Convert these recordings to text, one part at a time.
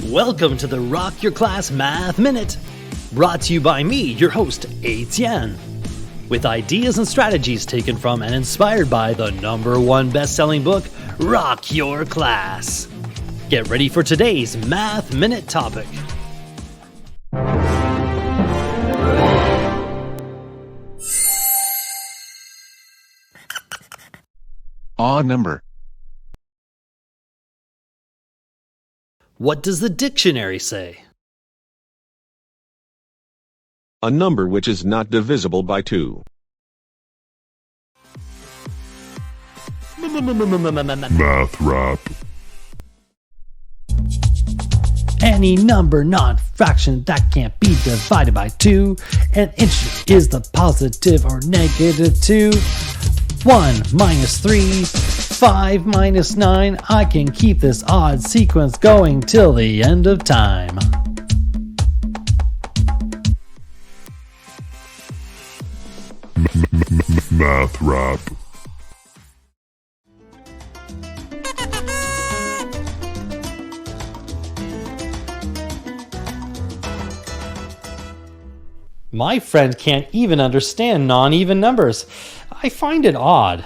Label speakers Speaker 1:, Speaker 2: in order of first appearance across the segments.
Speaker 1: Welcome to the Rock Your Class Math Minute, brought to you by me, your host, Etienne, with ideas and strategies taken from and inspired by the #1 best-selling book, Rock Your Class. Get ready for today's Math Minute topic.
Speaker 2: Odd number.
Speaker 1: What does the dictionary say?
Speaker 3: A number which is not divisible by 2.
Speaker 4: Math rap.
Speaker 1: Any number, not fraction, that can't be divided by 2. An integer is the positive or negative 2. 1 minus 3, 5 minus 9. I can keep this odd sequence going till the end of time.
Speaker 4: Math rap.
Speaker 1: My friend can't even understand non-even numbers. I find it odd.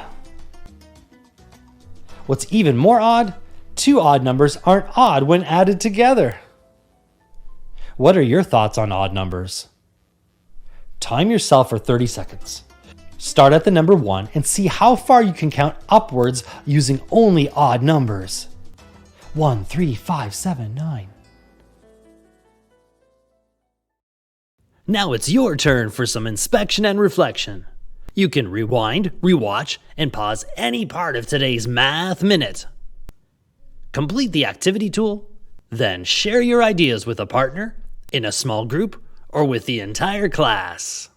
Speaker 1: What's even more odd? 2 odd numbers aren't odd when added together. What are your thoughts on odd numbers? Time yourself for 30 seconds. Start at the number 1 and see how far you can count upwards using only odd numbers. 1, 3, 5, 7, 9. Now it's your turn for some inspection and reflection. You can rewind, rewatch, and pause any part of today's Math Minute. Complete the activity tool, then share your ideas with a partner, in a small group, or with the entire class.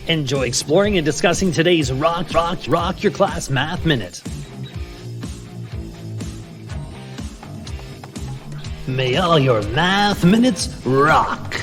Speaker 1: Enjoy exploring and discussing today's Rock Your Class Math Minute. May all your math minutes rock!